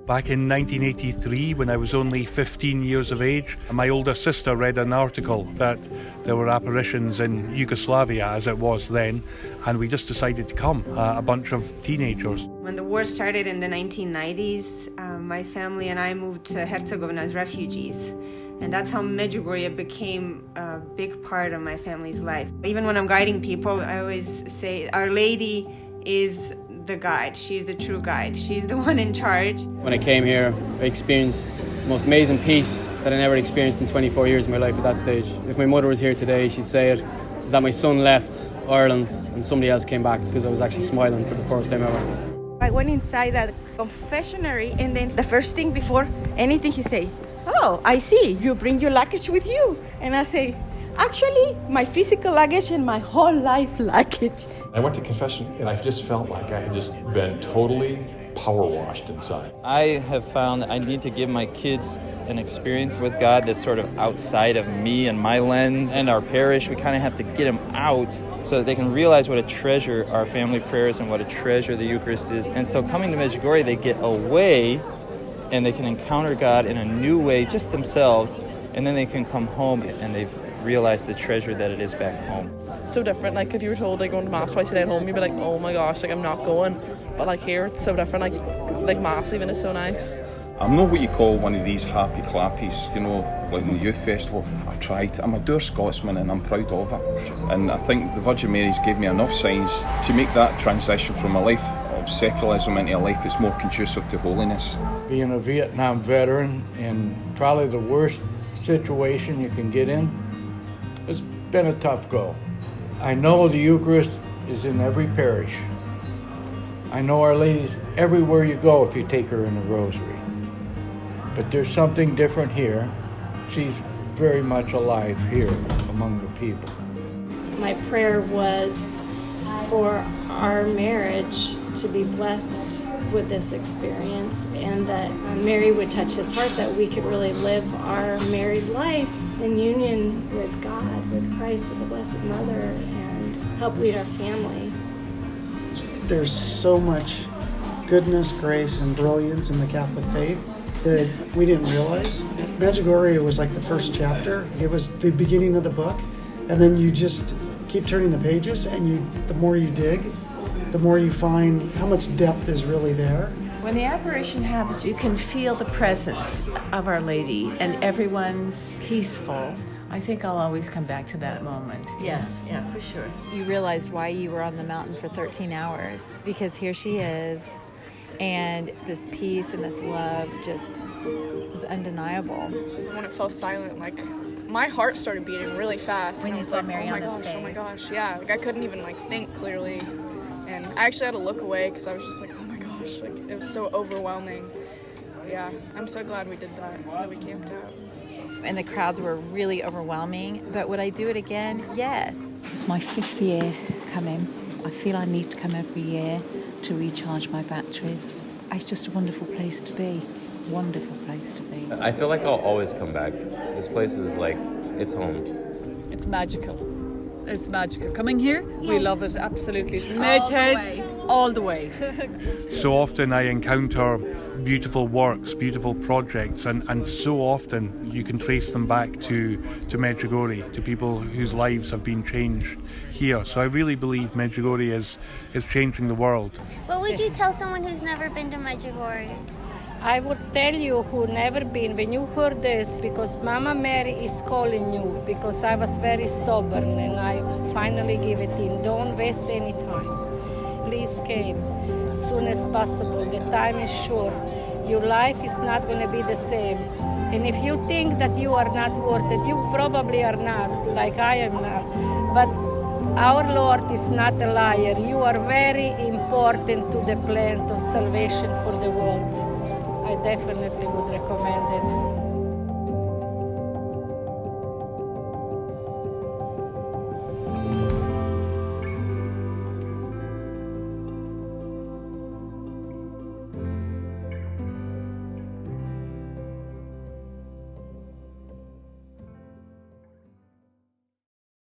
Back in 1983, when I was only 15 years of age, my older sister read an article that there were apparitions in Yugoslavia, as it was then, and we just decided to come, a bunch of teenagers. When the war started in the 1990s, my family and I moved to Herzegovina as refugees. And that's how Medjugorje became a big part of my family's life. Even when I'm guiding people, I always say, Our Lady is the guide. She's the true guide. She's the one in charge. When I came here, I experienced the most amazing peace that I never experienced in 24 years of my life at that stage. If my mother was here today, she'd say it, is that my son left Ireland and somebody else came back, because I was actually smiling for the first time ever. I went inside that confessionary, and then the first thing before anything he say, "Oh, I see, you bring your luggage with you." And I say, actually, my physical luggage and my whole life luggage. I went to confession and I just felt like I had just been totally power washed inside. I have found that I need to give my kids an experience with God that's sort of outside of me and my lens and our parish. We kind of have to get them out so that they can realize what a treasure our family prayer is and what a treasure the Eucharist is. And so coming to Medjugorje, they get away and they can encounter God in a new way, just themselves, and then they can come home and they've realized the treasure that it is back home. So different. Like if you were told like going to mass twice a day at home, you'd be like, oh my gosh, like I'm not going. But like here, it's so different. Like mass even is so nice. I'm not what you call one of these happy clappies, you know, like in the youth festival. I've tried. I'm a dour Scotsman and I'm proud of it. And I think the Virgin Mary's gave me enough signs to make that transition from a life of secularism into a life that's more conducive to holiness. Being a Vietnam veteran in probably the worst situation you can get in, it's been a tough go. I know the Eucharist is in every parish. I know Our Lady's everywhere you go if you take her in the rosary. But there's something different here. She's very much alive here among the people. My prayer was for our marriage to be blessed with this experience, and that Mary would touch his heart, that we could really live our married life in union with God, with Christ, with the Blessed Mother, and help lead our family. There's so much goodness, grace, and brilliance in the Catholic faith that we didn't realize. Medjugorje was like the first chapter. It was the beginning of the book, and then you just keep turning the pages, and the more you dig, the more you find how much depth is really there. When the apparition happens, you can feel the presence of Our Lady, and everyone's peaceful. I think I'll always come back to that moment. Yes, yeah, for sure. You realized why you were on the mountain for 13 hours, because here she is, and this peace and this love just is undeniable. When it fell silent, like my heart started beating really fast. When you saw Mariana's face. Oh my gosh, yeah. Like I couldn't even think clearly. And I actually had to look away because I was just like, oh my gosh, like it was so overwhelming. Yeah, I'm so glad we did that we camped out. And the crowds were really overwhelming, but would I do it again? Yes. It's my 5th year coming. I feel I need to come every year to recharge my batteries. It's just a wonderful place to be. Wonderful place to be. I feel like I'll always come back. This place is like, it's home. It's magical. It's magical. Coming here, yes. We love it, absolutely. Medheads, all the way. So often I encounter beautiful works, beautiful projects, and so often you can trace them back to Medjugorje, to people whose lives have been changed here. So I really believe Medjugorje is changing the world. What would you tell someone who's never been to Medjugorje? I would tell you who never been, when you heard this, because Mama Mary is calling you, because I was very stubborn and I finally give it in. Don't waste any time. Please come as soon as possible. The time is short. Your life is not going to be the same. And if you think that you are not worth it, you probably are not, like I am not. But our Lord is not a liar. You are very important to the plan of salvation for the world. I definitely would recommend it.